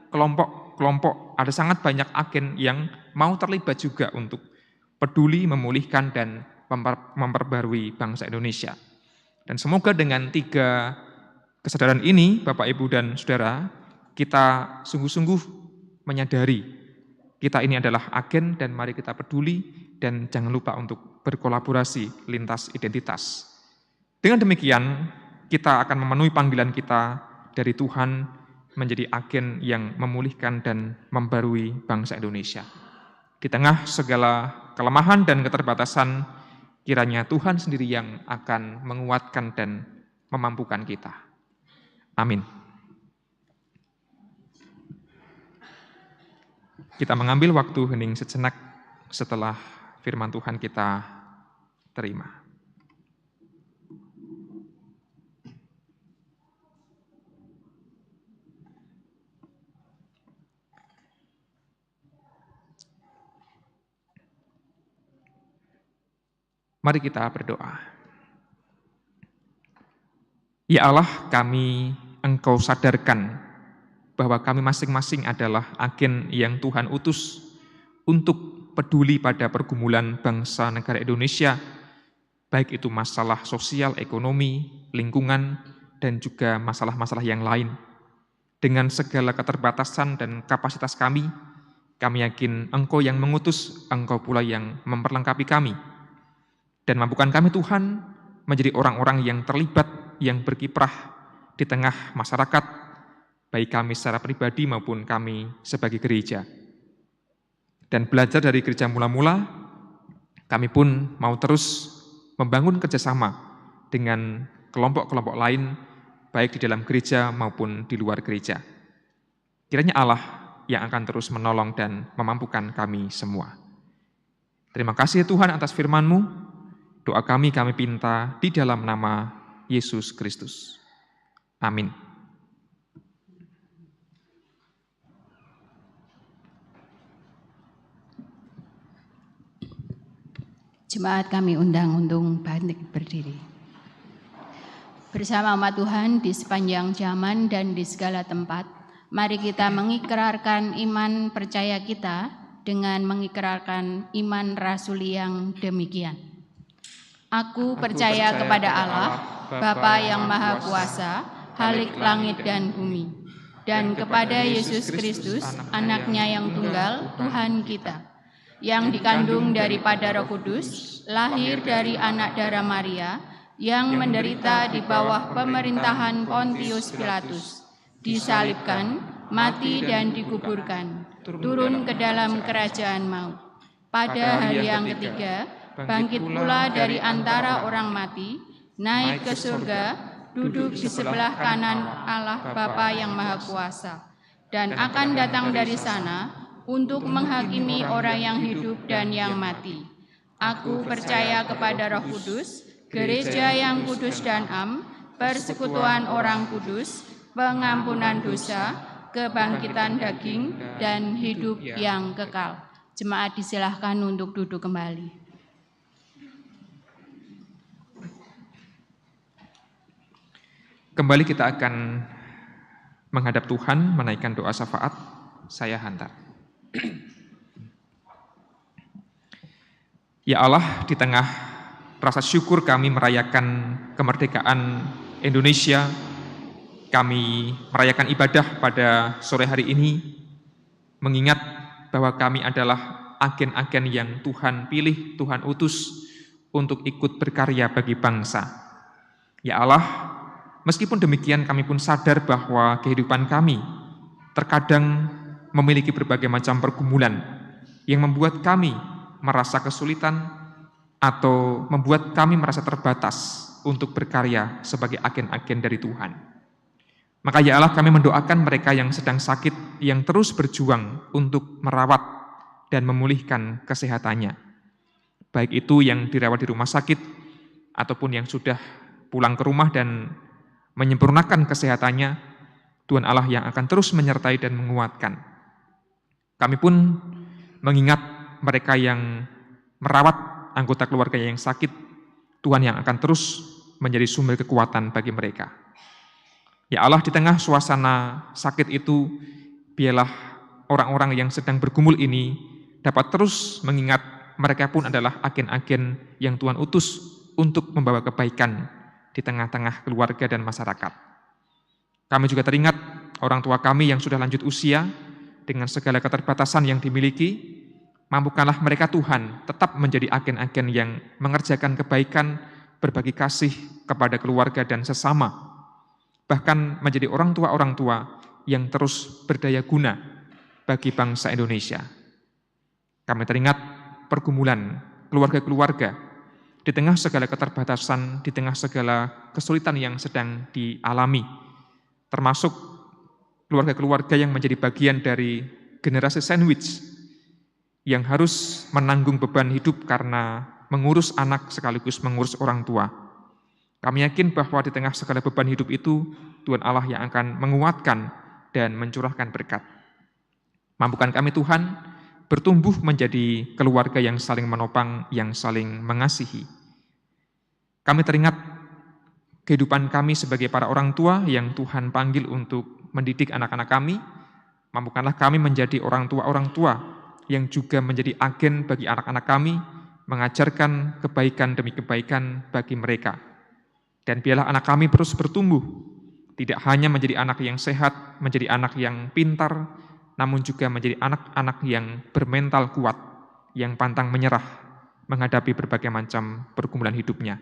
kelompok, ada sangat banyak agen yang mau terlibat juga untuk peduli, memulihkan, dan memperbarui bangsa Indonesia. Dan semoga dengan 3 kesadaran ini, Bapak, Ibu, dan Saudara, kita sungguh-sungguh menyadari kita ini adalah agen dan mari kita peduli dan jangan lupa untuk berkolaborasi lintas identitas. Dengan demikian, kita akan memenuhi panggilan kita dari Tuhan menjadi agen yang memulihkan dan membarui bangsa Indonesia. Di tengah segala kelemahan dan keterbatasan, kiranya Tuhan sendiri yang akan menguatkan dan memampukan kita. Amin. Kita mengambil waktu hening sejenak setelah firman Tuhan kita terima. Mari kita berdoa. Ya Allah, Engkau sadarkan bahwa kami masing-masing adalah agen yang Tuhan utus untuk peduli pada pergumulan bangsa negara Indonesia, baik itu masalah sosial, ekonomi, lingkungan, dan juga masalah-masalah yang lain. Dengan segala keterbatasan dan kapasitas kami yakin Engkau yang mengutus, Engkau pula yang memperlengkapi kami. Dan mampukan kami Tuhan menjadi orang-orang yang terlibat, yang berkiprah di tengah masyarakat, baik kami secara pribadi maupun kami sebagai gereja. Dan belajar dari gereja mula-mula, kami pun mau terus membangun kerjasama dengan kelompok-kelompok lain, baik di dalam gereja maupun di luar gereja. Kiranya Allah yang akan terus menolong dan memampukan kami semua. Terima kasih Tuhan atas firman-Mu. Doa kami pinta di dalam nama Yesus Kristus. Amin. Jemaat kami undang untuk bangkit berdiri. Bersama umat Tuhan di sepanjang zaman dan di segala tempat, mari kita mengikrarkan iman percaya kita dengan mengikrarkan iman rasuli yang demikian. Aku percaya kepada Allah, Bapa yang Maha Kuasa, Khalik langit dan bumi, dan kepada Yesus Kristus, Anak-Nya yang tunggal, Tuhan kita, yang dikandung daripada Roh Kudus, lahir dari anak darah Maria, yang menderita di bawah pemerintahan Pontius Pilatus, disalibkan, mati dan dikuburkan, turun ke dalam kerajaan maut. Pada hari yang ketiga, bangkit pula dari antara orang mati, naik ke surga, duduk di sebelah kanan Allah Bapa yang Maha Kuasa, dan akan datang dari sana untuk menghakimi orang yang hidup dan yang mati. Aku percaya kepada Roh Kudus, gereja yang kudus dan am, persekutuan orang kudus, pengampunan dosa, kebangkitan daging, dan hidup yang kekal. Jemaat disilahkan untuk duduk kembali. Kembali kita akan menghadap Tuhan, menaikkan doa syafaat. Saya hantar. Ya Allah, di tengah rasa syukur kami merayakan kemerdekaan Indonesia, kami merayakan ibadah pada sore hari ini, mengingat bahwa kami adalah agen-agen yang Tuhan pilih, Tuhan utus untuk ikut berkarya bagi bangsa. Ya Allah, meskipun demikian kami pun sadar bahwa kehidupan kami terkadang memiliki berbagai macam pergumulan yang membuat kami merasa kesulitan atau membuat kami merasa terbatas untuk berkarya sebagai agen-agen dari Tuhan. Maka ya Allah, kami mendoakan mereka yang sedang sakit, yang terus berjuang untuk merawat dan memulihkan kesehatannya. Baik itu yang dirawat di rumah sakit ataupun yang sudah pulang ke rumah dan menyempurnakan kesehatannya, Tuhan Allah yang akan terus menyertai dan menguatkan. Kami pun mengingat mereka yang merawat anggota keluarga yang sakit, Tuhan yang akan terus menjadi sumber kekuatan bagi mereka. Ya Allah, di tengah suasana sakit itu, biarlah orang-orang yang sedang bergumul ini dapat terus mengingat mereka pun adalah agen-agen yang Tuhan utus untuk membawa kebaikan di tengah-tengah keluarga dan masyarakat. Kami juga teringat orang tua kami yang sudah lanjut usia, dengan segala keterbatasan yang dimiliki, mampukanlah mereka Tuhan tetap menjadi agen-agen yang mengerjakan kebaikan, berbagi kasih kepada keluarga dan sesama, bahkan menjadi orang tua yang terus berdaya guna bagi bangsa Indonesia. Kami teringat pergumulan keluarga-keluarga di tengah segala keterbatasan, di tengah segala kesulitan yang sedang dialami, termasuk keluarga-keluarga yang menjadi bagian dari generasi sandwich yang harus menanggung beban hidup karena mengurus anak sekaligus mengurus orang tua. Kami yakin bahwa di tengah segala beban hidup itu, Tuhan Allah yang akan menguatkan dan mencurahkan berkat. Mampukan kami Tuhan bertumbuh menjadi keluarga yang saling menopang, yang saling mengasihi. Kami teringat kehidupan kami sebagai para orang tua yang Tuhan panggil untuk mendidik anak-anak kami. Mampukanlah kami menjadi orang tua yang juga menjadi agen bagi anak-anak kami, mengajarkan kebaikan demi kebaikan bagi mereka. Dan biarlah anak kami terus bertumbuh, tidak hanya menjadi anak yang sehat, menjadi anak yang pintar, namun juga menjadi anak-anak yang bermental kuat, yang pantang menyerah menghadapi berbagai macam pergumulan hidupnya.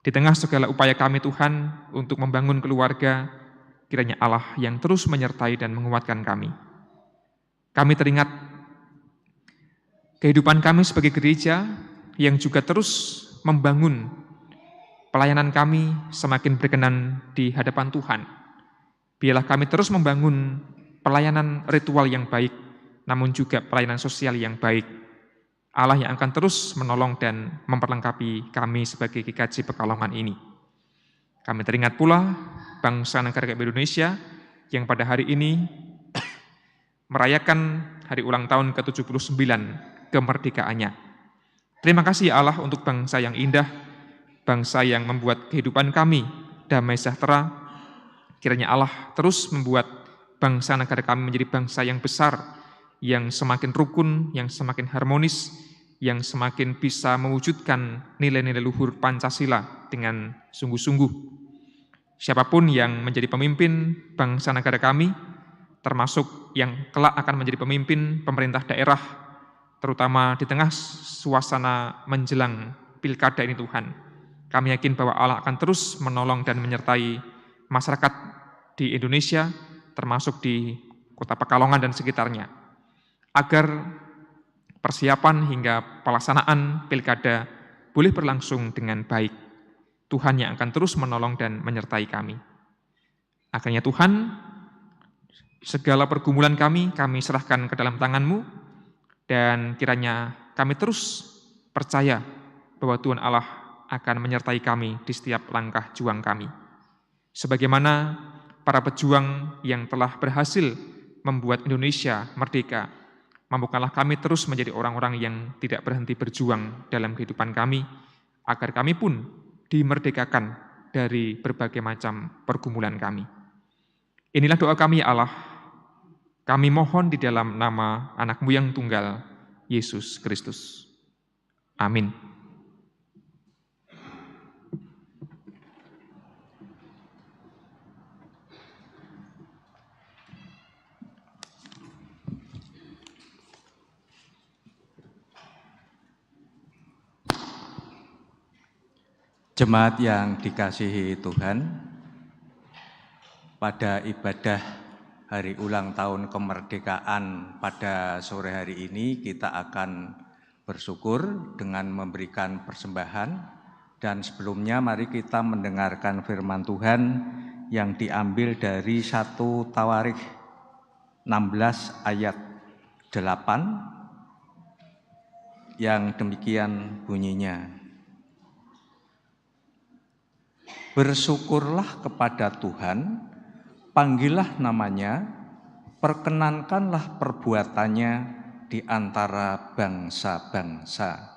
Di tengah segala upaya kami Tuhan untuk membangun keluarga, kiranya Allah yang terus menyertai dan menguatkan kami. Kami teringat kehidupan kami sebagai gereja yang juga terus membangun pelayanan kami semakin berkenan di hadapan Tuhan. Biarlah kami terus membangun pelayanan ritual yang baik, namun juga pelayanan sosial yang baik. Allah yang akan terus menolong dan memperlengkapi kami sebagai GKJ Pekalongan ini. Kami teringat pula bangsa negara Indonesia yang pada hari ini merayakan hari ulang tahun ke-79 kemerdekaannya. Terima kasih Allah untuk bangsa yang indah, bangsa yang membuat kehidupan kami damai sejahtera. Kiranya Allah terus membuat bangsa negara kami menjadi bangsa yang besar, yang semakin rukun, yang semakin harmonis, yang semakin bisa mewujudkan nilai-nilai luhur Pancasila dengan sungguh-sungguh. Siapapun yang menjadi pemimpin bangsa negara kami, termasuk yang kelak akan menjadi pemimpin pemerintah daerah, terutama di tengah suasana menjelang pilkada ini Tuhan, kami yakin bahwa Allah akan terus menolong dan menyertai masyarakat di Indonesia, termasuk di Kota Pekalongan dan sekitarnya, agar persiapan hingga pelaksanaan pilkada boleh berlangsung dengan baik. Tuhan yang akan terus menolong dan menyertai kami. Akhirnya Tuhan, segala pergumulan kami serahkan ke dalam tangan-Mu, dan kiranya kami terus percaya bahwa Tuhan Allah akan menyertai kami di setiap langkah juang kami. Sebagaimana para pejuang yang telah berhasil membuat Indonesia merdeka, mampukanlah kami terus menjadi orang-orang yang tidak berhenti berjuang dalam kehidupan kami, agar kami pun dimerdekakan dari berbagai macam pergumulan kami. Inilah doa kami ya Allah. Kami mohon di dalam nama anak-Mu yang tunggal, Yesus Kristus. Amin. Jemaat yang dikasihi Tuhan, pada ibadah hari ulang tahun kemerdekaan pada sore hari ini kita akan bersyukur dengan memberikan persembahan, dan sebelumnya mari kita mendengarkan firman Tuhan yang diambil dari 1 Tawarikh 16 ayat 8 yang demikian bunyinya. Bersyukurlah kepada Tuhan, panggillah namanya, perkenankanlah perbuatannya di antara bangsa-bangsa.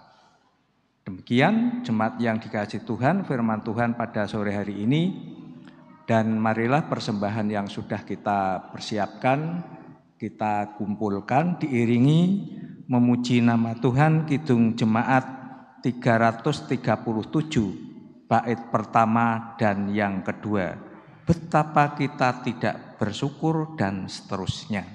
Demikian jemaat yang dikasihi Tuhan, firman Tuhan pada sore hari ini, dan marilah persembahan yang sudah kita persiapkan, kita kumpulkan diiringi memuji nama Tuhan Kidung Jemaat 337. Bait pertama dan yang kedua, betapa kita tidak bersyukur, dan seterusnya.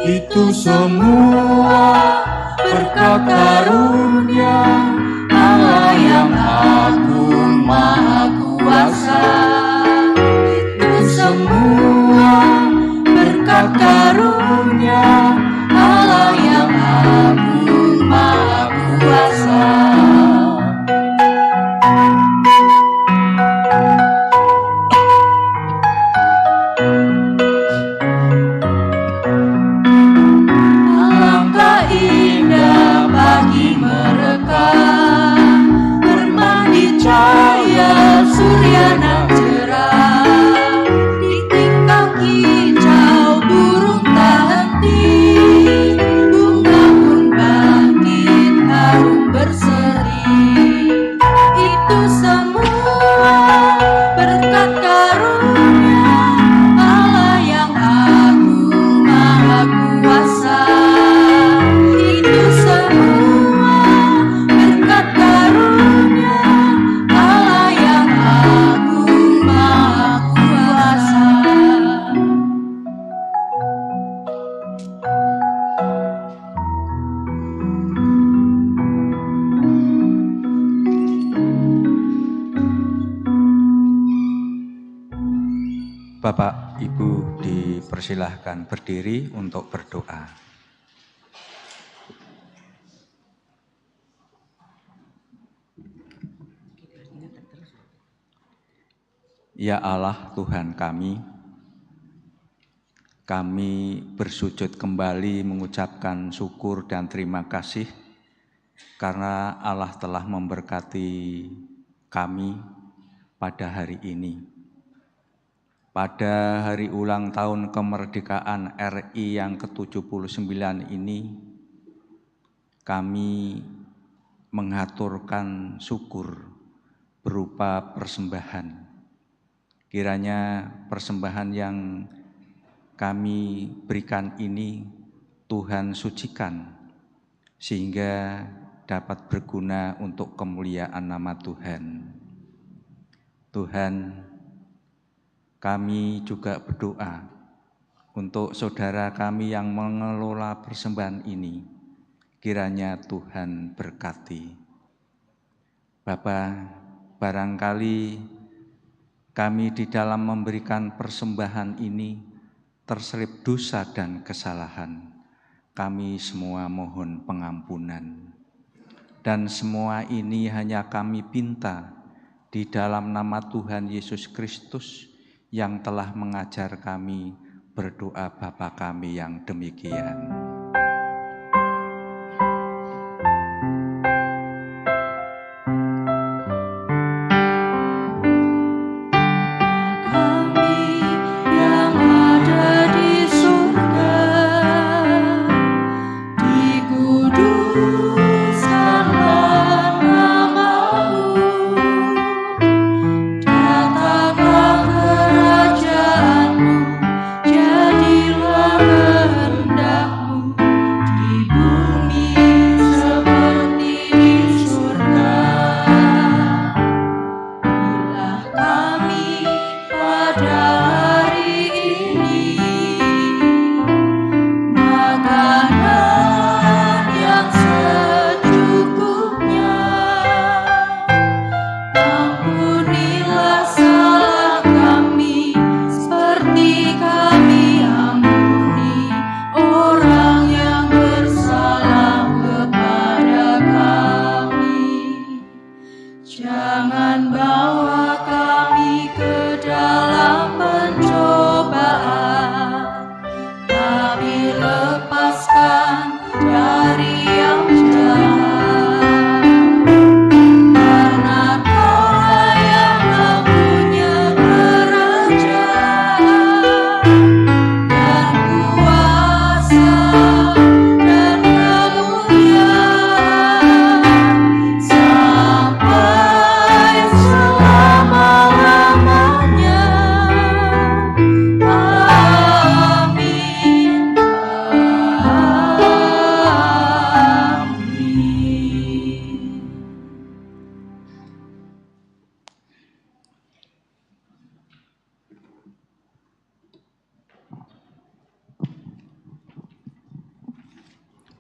Itu semua berkat karunia Allah yang agung maha kuasa. Itu semua berkat karunia Allah yang agung maha kuasa. Alangkah indah pagi mereka bermandi cahaya surya nan cerah, di tingkah kicau burung tak henti, bunga pun bangkit harum berseri. Itu semua berkat karunia Allah yang agung maha kuasa. Itu semua berkat karunia Allah yang agung maha kuasa. Bapak, Ibu dipersilahkan berdiri untuk berdoa. Ya Allah Tuhan kami bersujud kembali mengucapkan syukur dan terima kasih karena Allah telah memberkati kami pada hari ini. Pada hari ulang tahun kemerdekaan RI yang ke-79 ini, kami mengaturkan syukur berupa persembahan. Kiranya persembahan yang kami berikan ini Tuhan sucikan, sehingga dapat berguna untuk kemuliaan nama Tuhan. Tuhan, kami juga berdoa untuk saudara kami yang mengelola persembahan ini. Kiranya Tuhan berkati. Bapa, barangkali kami di dalam memberikan persembahan ini terselip dosa dan kesalahan. Kami semua mohon pengampunan. Dan semua ini hanya kami pinta di dalam nama Tuhan Yesus Kristus yang telah mengajar kami berdoa Bapa kami yang demikian.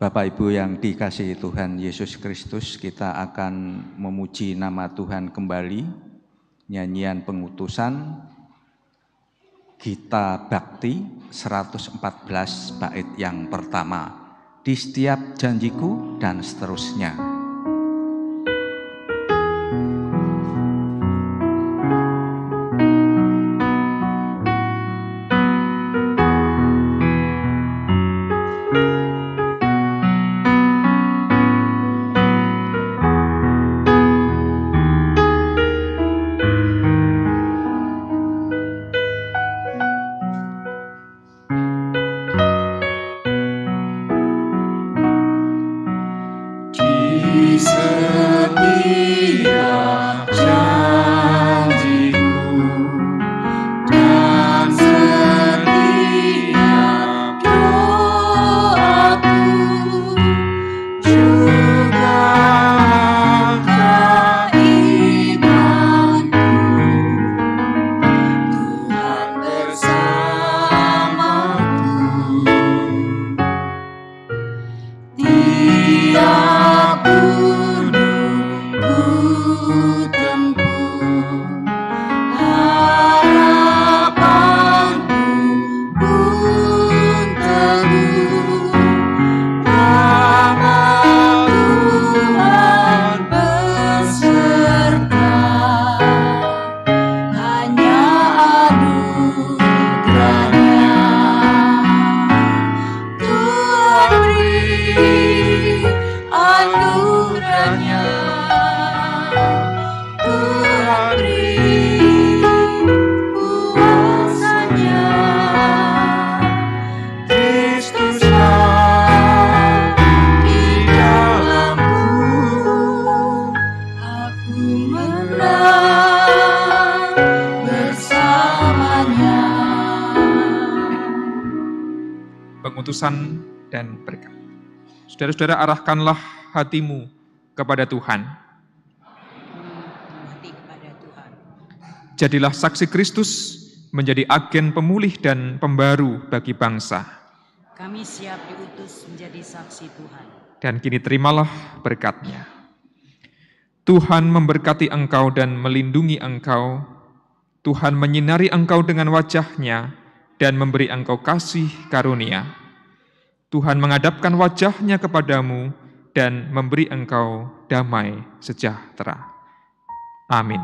Bapak Ibu yang dikasihi Tuhan Yesus Kristus, kita akan memuji nama Tuhan kembali. Nyanyian pengutusan Gita Bakti 114 bait yang pertama. Di setiap janjiku dan seterusnya. Pengutusan dan berkat. Saudara-saudara, arahkanlah hatimu kepada Tuhan. Jadilah saksi Kristus, menjadi agen pemulih dan pembaru bagi bangsa. Kami siap diutus menjadi saksi Tuhan. Dan kini terimalah berkat-Nya. Tuhan memberkati engkau dan melindungi engkau. Tuhan menyinari engkau dengan wajah-Nya dan memberi engkau kasih karunia. Tuhan menghadapkan wajah-Nya kepadamu dan memberi engkau damai sejahtera. Amin.